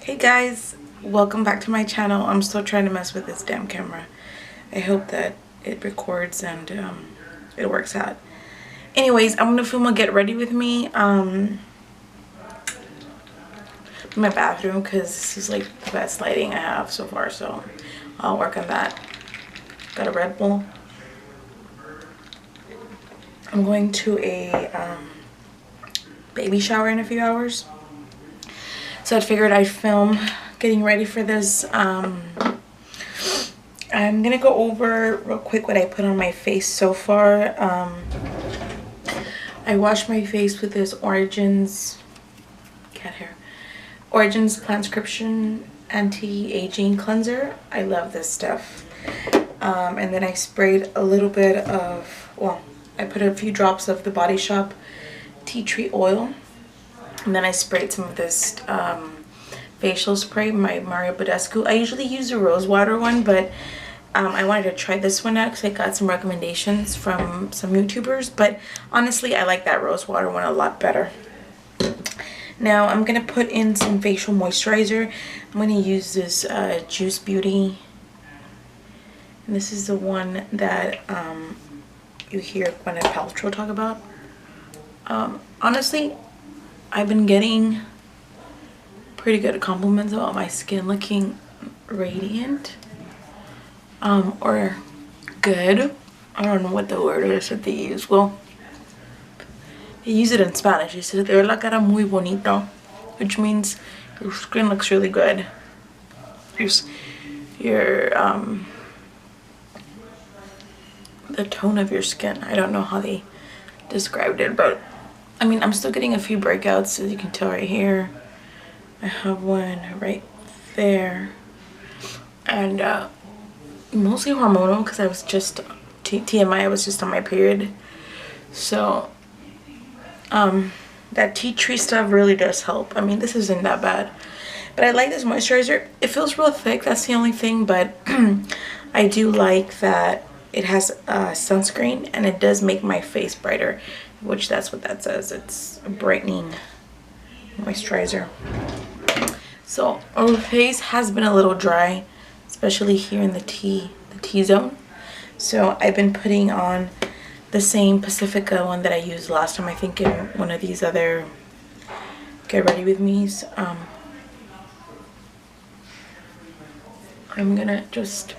Hey guys, welcome back to my channel. I'm still trying to mess with this damn camera. I hope that it records and it works out. Anyways, I'm gonna film a get ready with me in my bathroom because this is like the best lighting I have so far, so I'll work on that. Got a Red Bull. I'm going to a baby shower in a few hours, so I figured I'd film getting ready for this. I'm gonna go over real quick what I put on my face so far. I washed my face with this Origins Plantscription Anti-Aging Cleanser. I love this stuff. And then I sprayed a little bit of, well, I put a few drops of the Body Shop tea tree oil, and then I sprayed some of this facial spray, my Mario Badescu. I usually use the rose water one, but I wanted to try this one out because I got some recommendations from some YouTubers, but honestly I like that rose water one a lot better. Now I'm gonna put in some facial moisturizer. I'm gonna use this Juice Beauty, and this is the one that you hear Gwyneth Paltrow talk about. Honestly, I've been getting pretty good compliments about my skin looking radiant, or good. I don't know what the word is that they use. Well, they use it in Spanish. They said, "Te la cara muy bonito," which means your skin looks really good. Your the tone of your skin. I don't know how they described it, but I mean, I'm still getting a few breakouts, as you can tell right here. I have one right there, and mostly hormonal because I was just TMI. I was just on my period, so that tea tree stuff really does help. I mean, this isn't that bad, but I like this moisturizer. It feels real thick, that's the only thing, but I do like that it has sunscreen, and it does make my face brighter, which that's what that says. It's a brightening moisturizer. So our face has been a little dry, especially here in the T-zone. So I've been putting on the same Pacifica one that I used last time, I think in one of these other Get Ready With Me's. I'm gonna just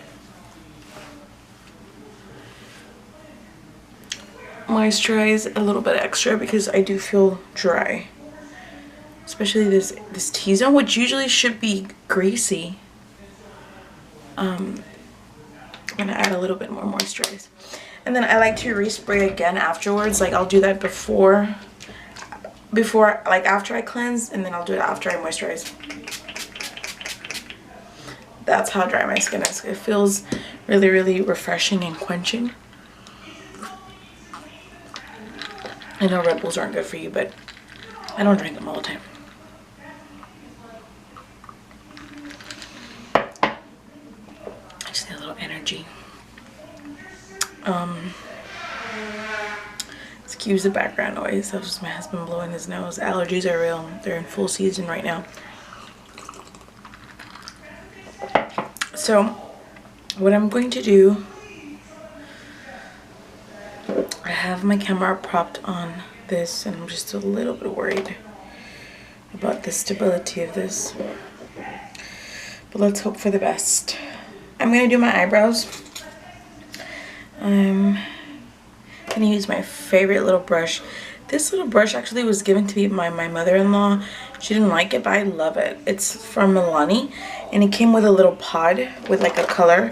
moisturize a little bit extra because I do feel dry. Especially this T-zone, which usually should be greasy. I'm gonna add a little bit more moisturize, and then I like to respray again afterwards. Like I'll do that before like after I cleanse, and then I'll do it after I moisturize. That's how dry my skin is. It feels really, really refreshing and quenching. I know Red Bulls aren't good for you, but I don't drink them all the time. Energy. Excuse the background noise. That was just my husband blowing his nose. Allergies are real. They're in full season right now. So what I'm going to do, I have my camera propped on this, and I'm just a little bit worried about the stability of this, but let's hope for the best. I'm gonna do my eyebrows. I'm gonna use my favorite little brush. This little brush actually was given to me by my mother-in-law. She didn't like it, but I love it. It's from Milani, and it came with a little pod with like a color,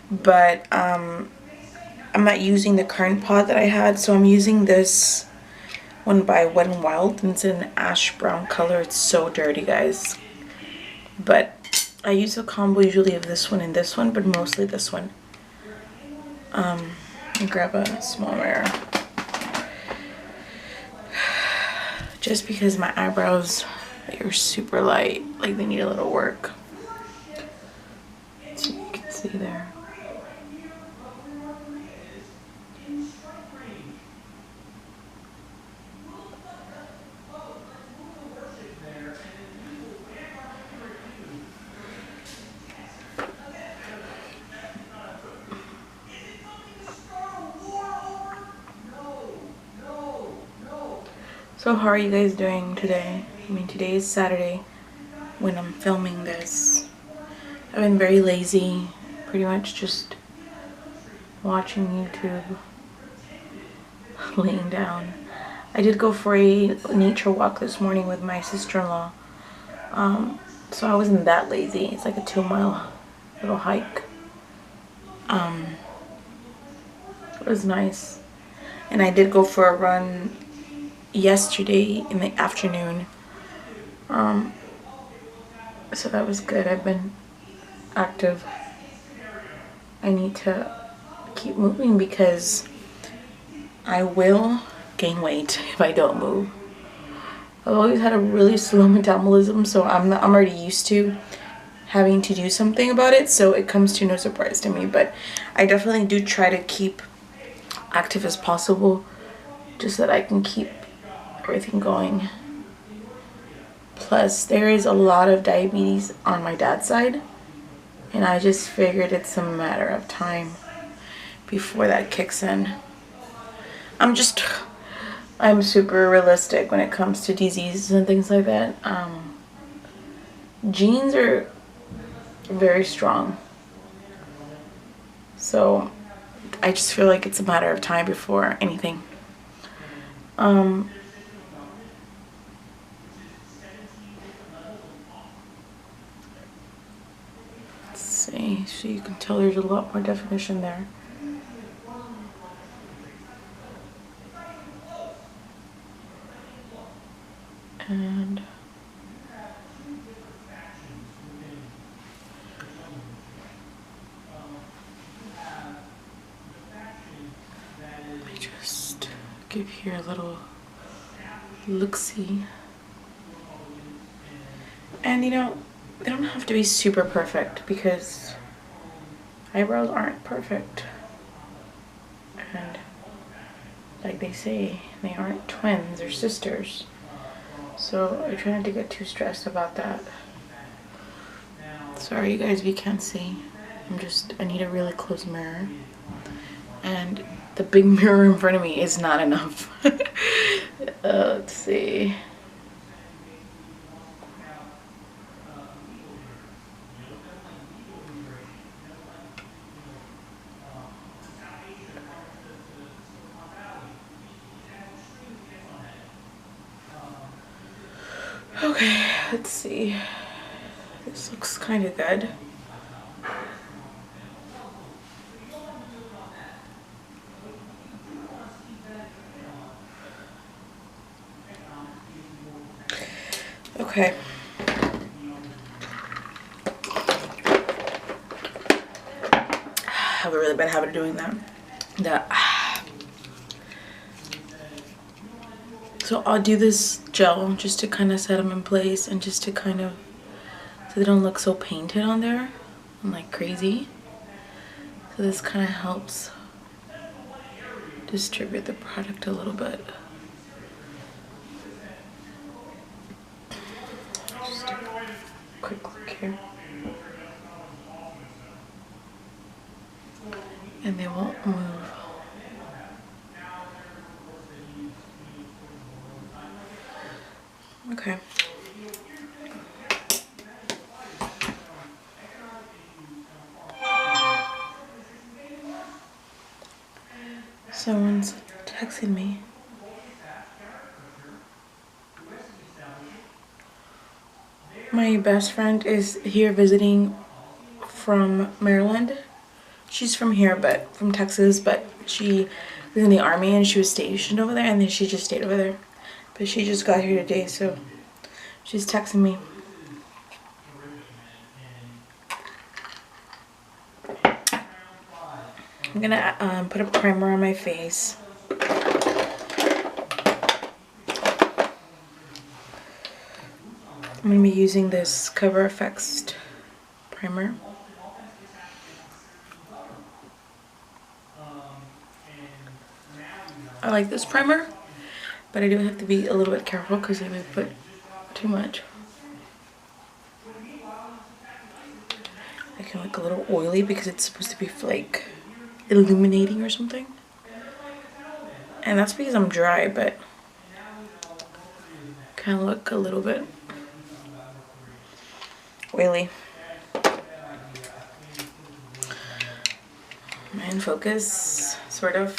but I'm not using the current pod that I had, so I'm using this one by Wet n Wild, and it's an ash brown color. It's so dirty, guys, but I use a combo usually of this one and this one, but mostly this one. Grab a small mirror. Just because my eyebrows are super light, like they need a little work. So you can see there. So how are you guys doing today? I mean, today is Saturday when I'm filming this. I've been very lazy, pretty much just watching YouTube, laying down. I did go for a nature walk this morning with my sister-in-law. So I wasn't that lazy. It's like a 2-mile little hike. It was nice. And I did go for a run yesterday in the afternoon. So that was good. I've been active. I need to keep moving because I will gain weight if I don't move. I've always had a really slow metabolism, so I'm already used to having to do something about it, so it comes to no surprise to me. But I definitely do try to keep active as possible just so that I can keep everything going. Plus, there is a lot of diabetes on my dad's side, and I just figured it's a matter of time before that kicks in. I'm super realistic when it comes to diseases and things like that. Genes are very strong, so I just feel like it's a matter of time before anything. Let's see, so you can tell there's a lot more definition there. And I just give here a little look-see. And you know, they don't have to be super perfect because eyebrows aren't perfect. And like they say, they aren't twins or sisters. So I try not to get too stressed about that. Sorry you guys if you can't see. I need a really close mirror. And the big mirror in front of me is not enough. Let's see. Okay, let's see. This looks kind of good. Okay. I have a really bad habit of doing that. So I'll do this gel just to kind of set them in place and just to kind of, so they don't look so painted on there and like crazy. So this kind of helps distribute the product a little bit. Just a quick look here. And they won't move. Okay. Someone's texting me. My best friend is here visiting from Maryland. She's from here, but from Texas, but she was in the army and she was stationed over there, and then she just stayed over there. But she just got here today, so she's texting me. I'm gonna put a primer on my face. I'm gonna be using this Cover FX primer. I like this primer, but I do have to be a little bit careful because I may put too much. I can look a little oily because it's supposed to be like illuminating or something. And that's because I'm dry, but kind of look a little bit oily. In focus, sort of.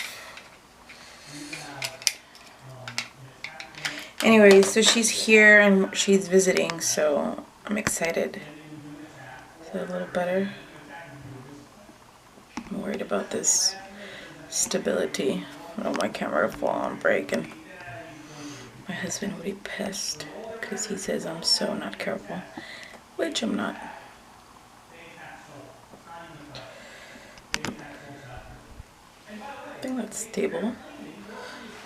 Anyway, so she's here and she's visiting, so I'm excited. Is that a little better? I'm worried about this stability. I don't want my camera to fall on break, and my husband would be pissed because he says I'm so not careful, which I'm not. I think that's stable.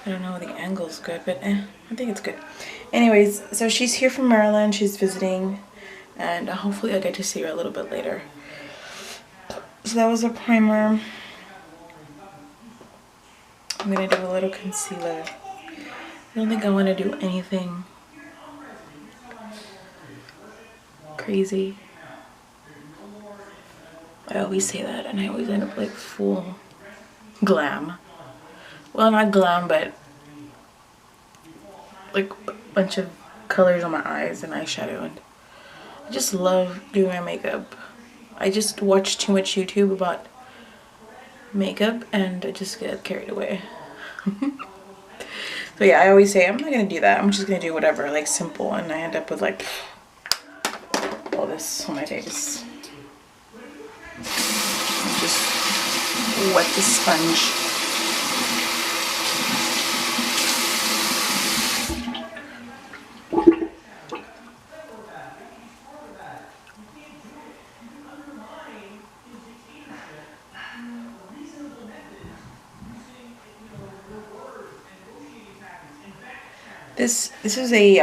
I don't know, the angle's good, but I think it's good. Anyways, so she's here from Maryland. She's visiting, and hopefully I'll get to see her a little bit later. So that was a primer. I'm gonna do a little concealer. I don't think I want to do anything crazy. I always say that, and I always end up like full glam. Well, not glam, but like a bunch of colors on my eyes and eyeshadow. And I just love doing my makeup. I just watch too much YouTube about makeup and I just get carried away. So yeah, I always say I'm not gonna do that. I'm just gonna do whatever, like simple, and I end up with like all this on my face. Just wet the sponge. This is a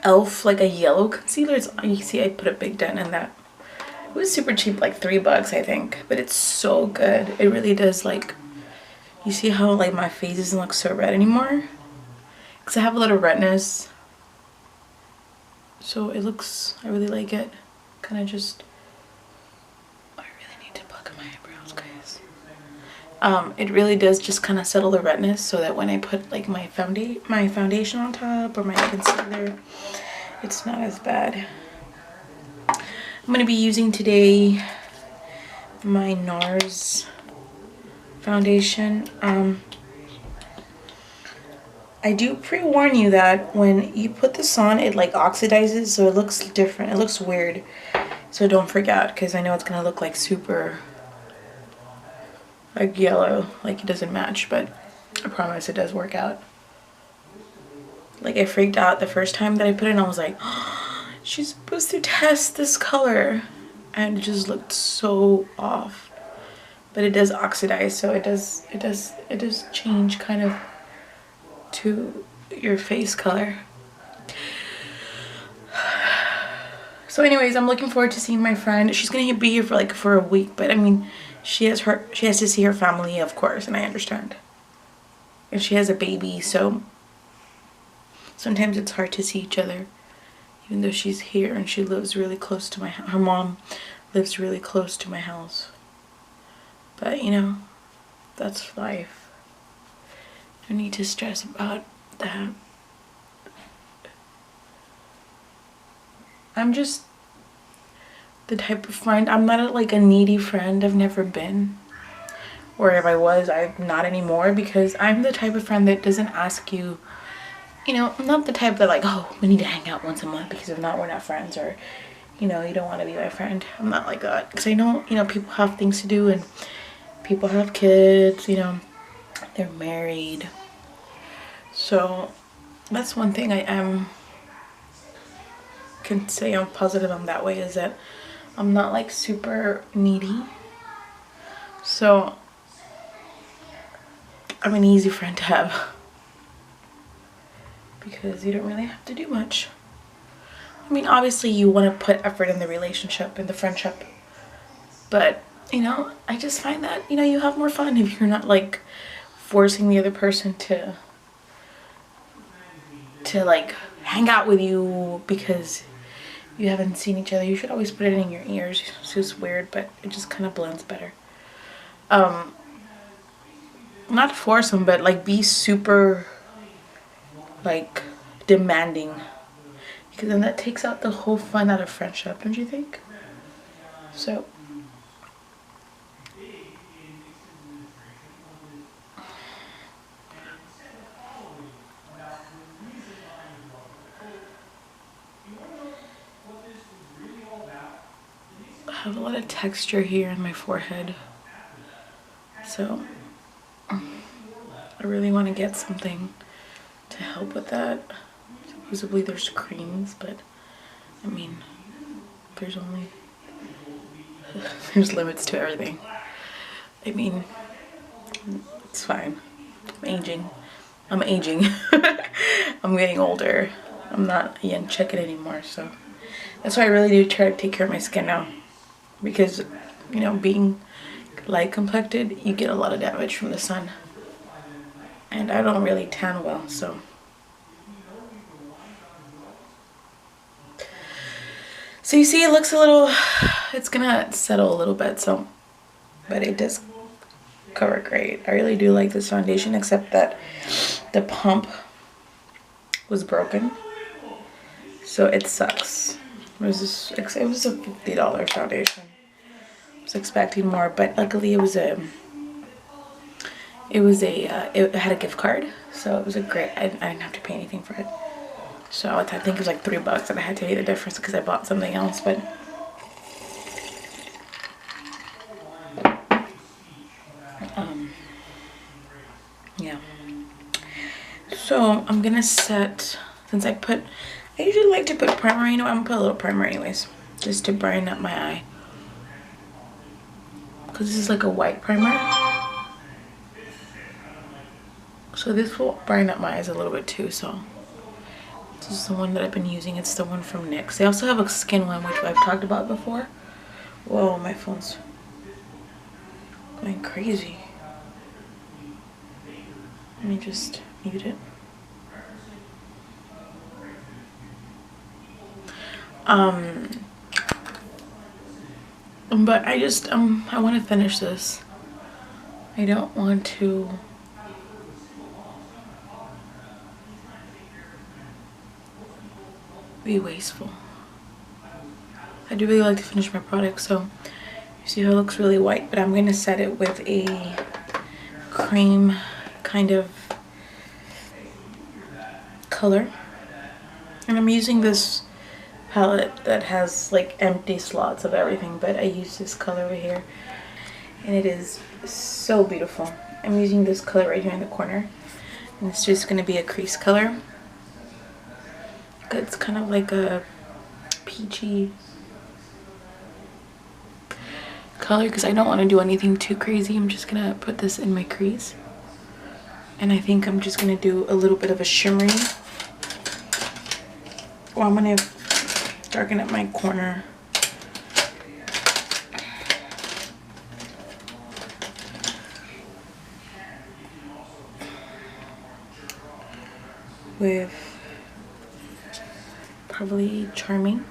ELF, like a yellow concealer. You see I put a big dent in that. It was super cheap, like $3 I think, but it's so good. It really does, like, you see how like my face doesn't look so red anymore? Because I have a little redness. So it looks, I really like it. Kind of just, I really need to pluck my eyebrows, guys. It really does just kind of settle the redness so that when I put like my foundation on top or my concealer, it's not as bad. I'm going to be using today my NARS foundation. I do pre-warn you that when you put this on, it like oxidizes, so it looks different. It looks weird. So don't freak out, because I know it's going to look like super like yellow, like it doesn't match, but I promise it does work out. Like I freaked out the first time that I put it in. I was like, oh, she's supposed to test this color, and it just looked so off. But it does oxidize, so it does change kind of to your face color. So anyways, I'm looking forward to seeing my friend. She's gonna be here for a week, but I mean, she has to see her family, of course, and I understand. And she has a baby, so sometimes it's hard to see each other, even though she's here and she lives really close to her mom lives really close to my house. But you know, that's life. No need to stress about that. I'm just the type of friend, I'm not like a needy friend. I've never been. Or if I was, I'm not anymore, because I'm the type of friend that doesn't ask you, you know, I'm not the type that like, oh, we need to hang out once a month, because if not, we're not friends, or, you know, you don't want to be my friend. I'm not like that, because I know, you know, people have things to do, and people have kids, you know, they're married. So that's one thing I can say I'm positive on that way, is that I'm not like super needy. So I'm an easy friend to have, because you don't really have to do much. I mean, obviously you want to put effort in the relationship, in the friendship, but you know, I just find that, you know, you have more fun if you're not like forcing the other person to like hang out with you because you haven't seen each other. You should always put it in your ears. It's just weird, but it just kind of blends better. Not force them, but like be super like demanding, because then that takes out the whole fun out of friendship, don't you think? So I have a lot of texture here in my forehead, so I really want to get something to help with that. Supposedly there's creams, but I mean, there's only there's limits to everything. I mean, it's fine. I'm aging. I'm getting older. I'm not a young chicken anymore, so that's why I really do try to take care of my skin now, because, you know, being light complected, you get a lot of damage from the sun, and I don't really tan well, so you see it looks a little, it's gonna settle a little bit, so, but it does cover great. I really do like this foundation, except that the pump was broken, so it sucks. It was a $50 foundation. I was expecting more, but luckily it had a gift card, so it was a great, I didn't have to pay anything for it. So I think it was like $3, and I had to pay the difference because I bought something else, but yeah. So I'm gonna set, since I usually like to put primer, you know, I'm gonna put a little primer anyways, just to brighten up my eye, because this is like a white primer. So this will brighten up my eyes a little bit too, so this is the one that I've been using. It's the one from NYX. They also have a skin one, which I've talked about before. Whoa, my phone's going crazy. Let me just mute it. But I just, I want to finish this. I don't want to be wasteful. I do really like to finish my product, so you see how it looks really white, but I'm going to set it with a cream kind of color. And I'm using this palette that has like empty slots of everything, but I use this color right here, and it is so beautiful. I'm using this color right here in the corner, and it's just going to be a crease color. It's kind of like a peachy color, because I don't want to do anything too crazy. I'm just gonna put this in my crease, and I think I'm just gonna do a little bit of a shimmery. Well, I'm gonna darken up my corner with probably Charming.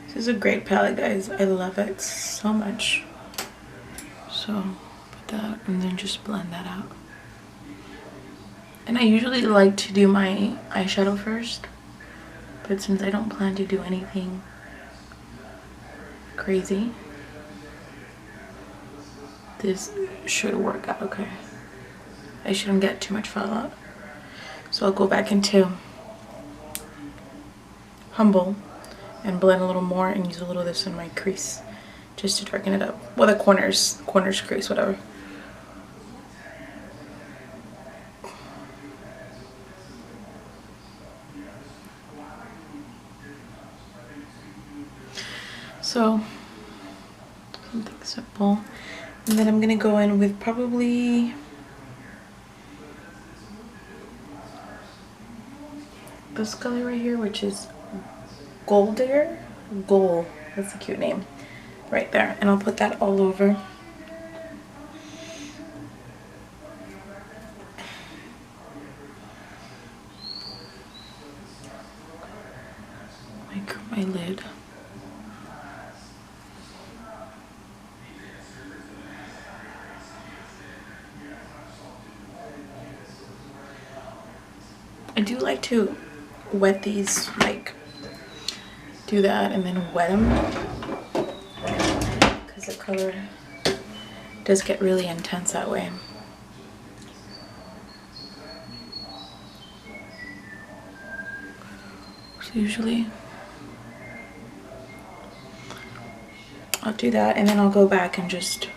This is a great palette, guys. I love it so much. So put that and then just blend that out. And I usually like to do my eyeshadow first, but since I don't plan to do anything crazy, this should work out okay. I shouldn't get too much fallout. So I'll go back into Humble and blend a little more and use a little of this in my crease just to darken it up. Well, the corners crease, whatever. So something simple. And then I'm gonna go in with probably this color right here, which is Gold. That's a cute name right there, and I'll put that all over. My lid. do like to wet these, like do that and then wet them, because the color does get really intense that way. So usually I'll do that, and then I'll go back and just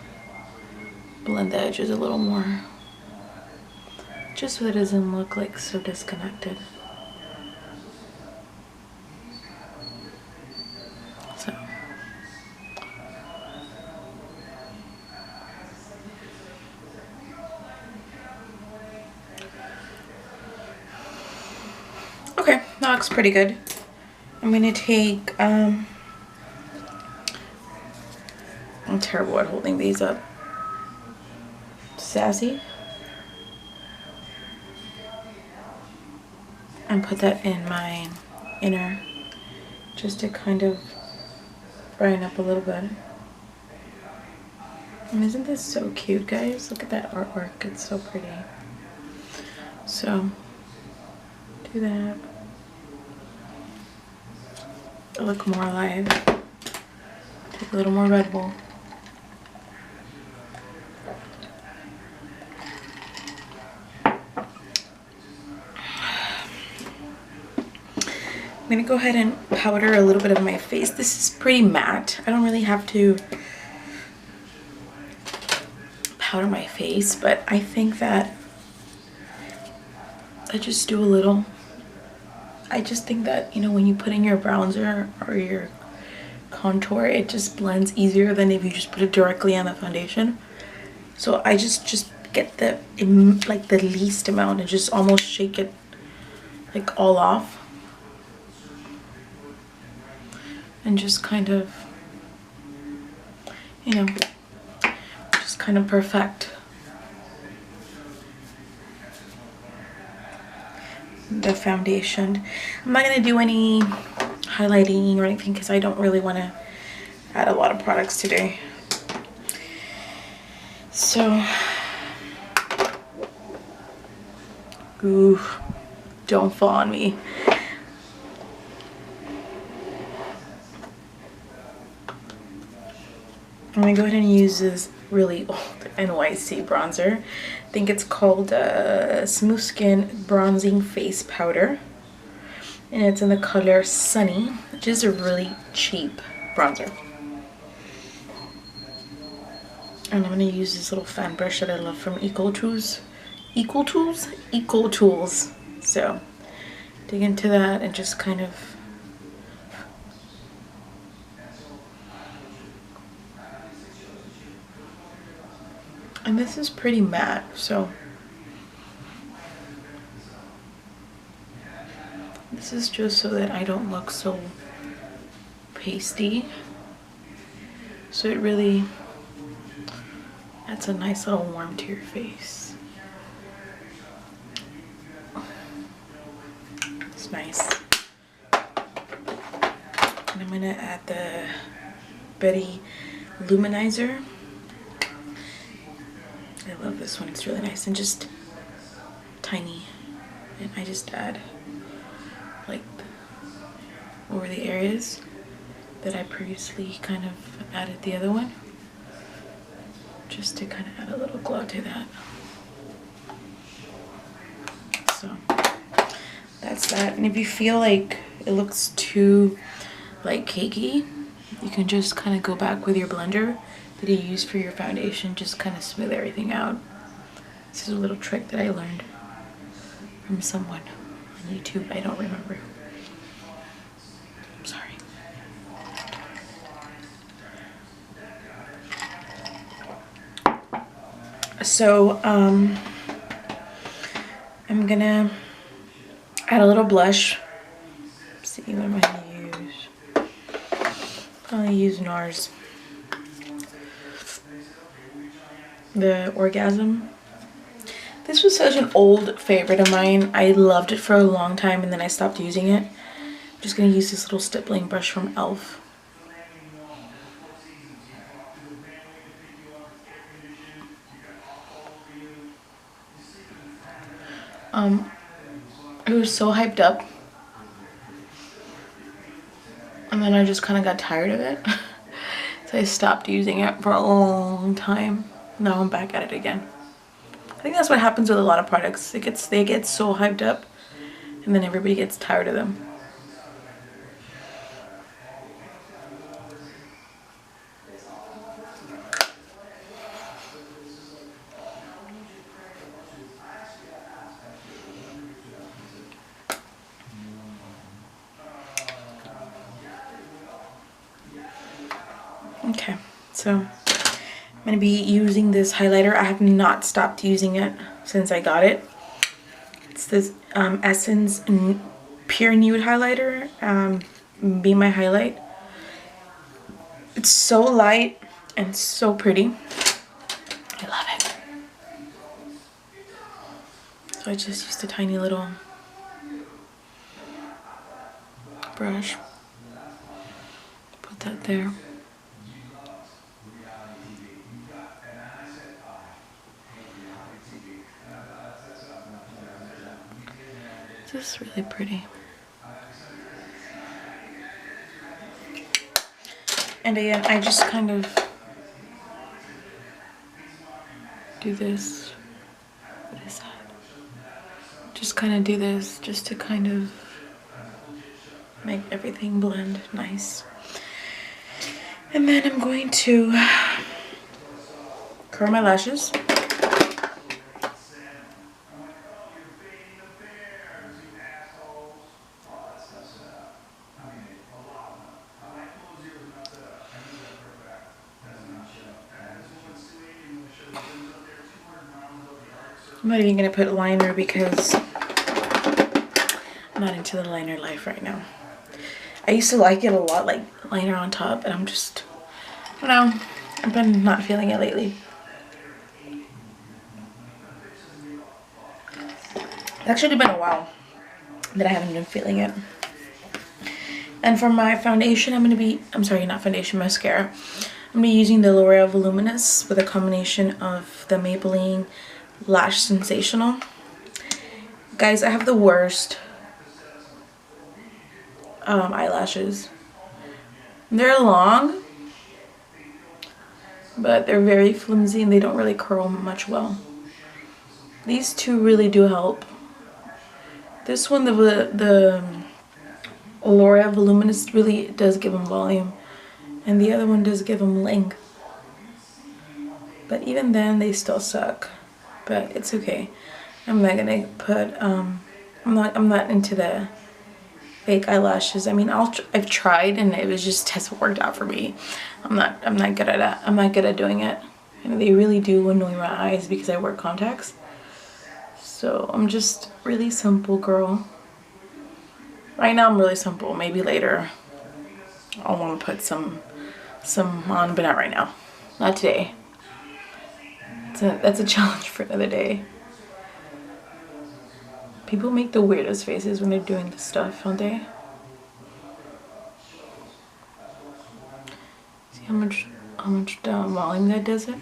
blend the edges a little more, just so it doesn't look like so disconnected. So okay, that looks pretty good. I'm gonna take I'm terrible at holding these up. Sassy, and put that in my inner, just to kind of brighten up a little bit. And isn't this so cute, guys? Look at that artwork, it's so pretty. So do that. It'll look more alive. Take a little more Red Bull. I'm gonna go ahead and powder a little bit of my face. This is pretty matte. I don't really have to powder my face, but I think that I just do a little. I just think that, you know, when you put in your bronzer or your contour, it just blends easier than if you just put it directly on the foundation. So I just get the like the least amount and just almost shake it like all off. And just kind of, you know, just kind of perfect the foundation. I'm not gonna do any highlighting or anything because I don't really want to add a lot of products today. So, ooh, don't fall on me. I'm gonna go ahead and use this really old NYC bronzer. I think it's called Smooth Skin Bronzing Face Powder. And it's in the color Sunny, which is a really cheap bronzer. And I'm gonna use this little fan brush that I love from Eco Tools. So, dig into that and just kind of and this is pretty matte, so this is just so that I don't look so pasty. So it really adds a nice little warmth to your face. It's nice. And I'm gonna add the Betty Luminizer. I love this one, it's really nice and just tiny. And I just add like over the areas that I previously kind of added the other one, just to kind of add a little glow to that. So that's that. And if you feel like it looks too like cakey, you can just kind of go back with your blender that you use for your foundation, just kind of smooth everything out. This is a little trick that I learned from someone on YouTube. I don't remember. I'm sorry. So, I'm gonna add a little blush. Let's see, what am I gonna use? I'll use NARS. The Orgasm. This was such an old favorite of mine. I loved it for a long time and then I stopped using it. I'm just gonna use this little stippling brush from e.l.f. It was so hyped up. And then I just kind of got tired of it. So I stopped using it for a long time. Now I'm back at it again. I think that's what happens with a lot of products. They get so hyped up and then everybody gets tired of them. Okay, so I'm gonna be using this highlighter. I have not stopped using it since I got it. It's this Essence Pure Nude highlighter, Be My Highlight. It's so light and so pretty. I love it. So I just used a tiny little brush. Put that there. Just really pretty. And again, I just kind of do this. What is that? Just kind of do this just to kind of make everything blend nice. And then I'm going to curl my lashes. I'm not even gonna put liner because I'm not into the liner life right now. I used to like it a lot, like liner on top, and I'm just, I don't know, I've been not feeling it lately. It's actually been a while that I haven't been feeling it. And for my foundation, I'm sorry, not foundation, mascara. I'm gonna be using the L'Oreal Voluminous with a combination of the Maybelline Lash Sensational. Guys, I have the worst eyelashes. They're long, but they're very flimsy and they don't really curl much well. These two really do help. This one, the L'Oreal Voluminous, really does give them volume, and the other one does give them length. But even then, they still suck. But it's okay. I'm not gonna put I'm not into the fake eyelashes. I mean, I've tried and it was just hasn't worked out for me. I'm not good at it. I'm not good at doing it. And they really do annoy my eyes because I wear contacts. So I'm just really simple girl. Right now I'm really simple. Maybe later I'll want to put some on, but not right now. Not today. That's a challenge for another day. People make the weirdest faces when they're doing this stuff, don't they? See how much volume that does it?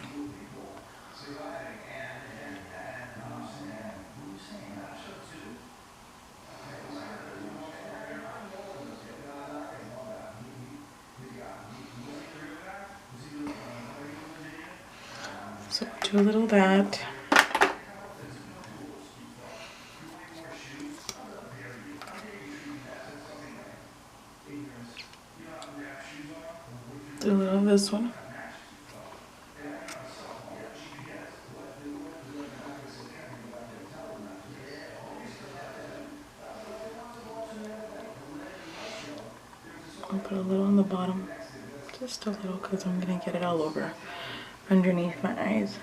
So do a little of that. Do a little of this one. I'll put a little on the bottom. Just a little because I'm going to get it all over underneath my eyes.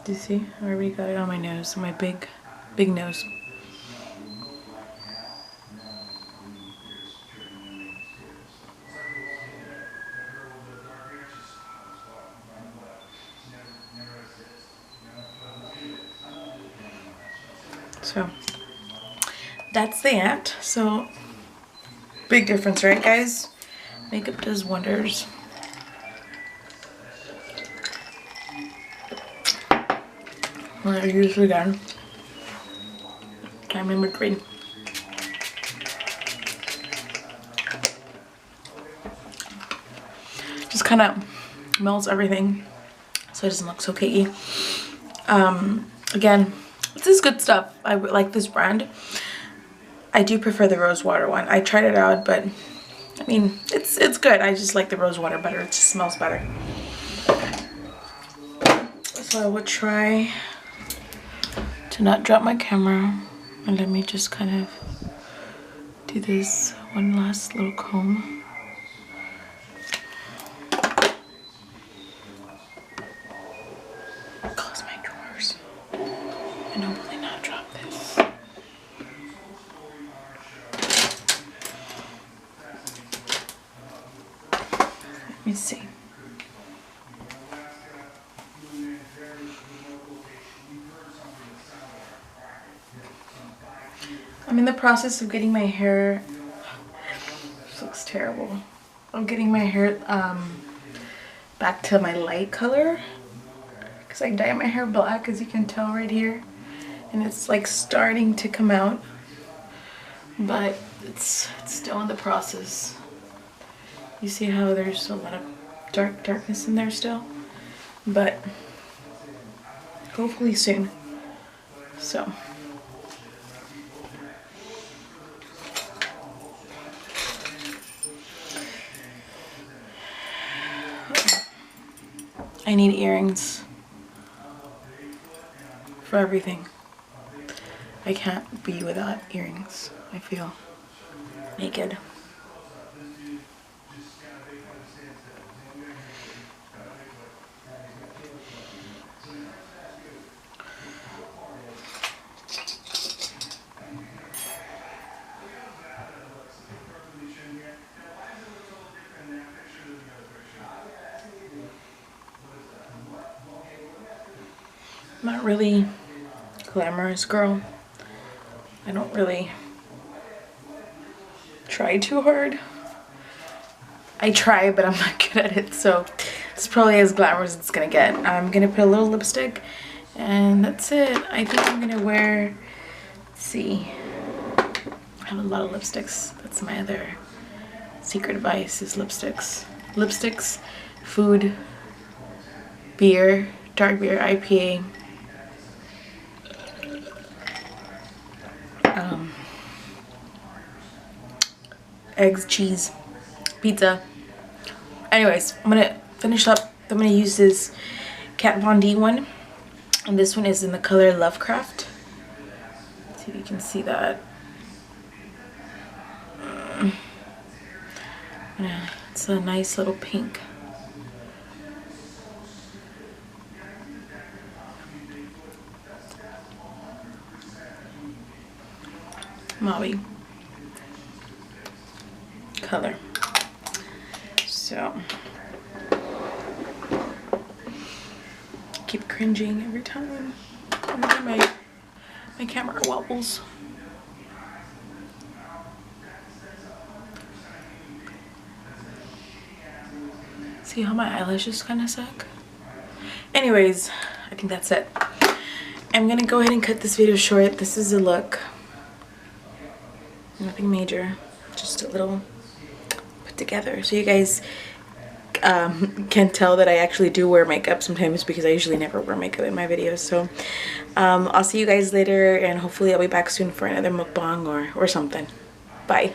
Do you see? I already got it on my nose, my big nose. So that's the end. So big difference, right guys? Makeup does wonders. I'm gonna use it again. time in between. Just kind of melts everything so it doesn't look so cakey. Again, this is good stuff. I like this brand. I do prefer the rose water one. I tried it out, but I mean, it's good. I just like the rose water better. It just smells better. So I would try to not drop my camera, and let me just kind of do this one last little comb. Close my drawers and hopefully not drop this. Let me see. I'm in the process of getting my hair, this looks terrible. I'm getting my hair back to my light color, because I dye my hair black, as you can tell right here, and it's like starting to come out, but it's still in the process. You see how there's a lot of darkness in there still, but hopefully soon. So I need earrings for everything. I can't be without earrings. I feel naked. Not really glamorous girl. I don't really try too hard. I try, but I'm not good at it, so it's probably as glamorous as it's gonna get. I'm gonna put a little lipstick and that's it. I think I'm gonna wear, let's see, I have a lot of lipsticks. That's my other secret vice, is lipsticks. Lipsticks, food, beer, dark beer, IPA, eggs, cheese, pizza. Anyways, I'm gonna finish up. I'm gonna use this Kat Von D one, and this one is in the color Lovecraft. Let's see if you can see that. Yeah, it's a nice little pink. Mauve color. So keep cringing every time my camera wobbles. See how my eyelashes kind of suck? Anyways, I think that's it. I'm gonna go ahead and cut this video short. This is a look. Nothing major, just a little put together. So you guys can tell that I actually do wear makeup sometimes, because I usually never wear makeup in my videos. So I'll see you guys later, and hopefully I'll be back soon for another mukbang or something. Bye.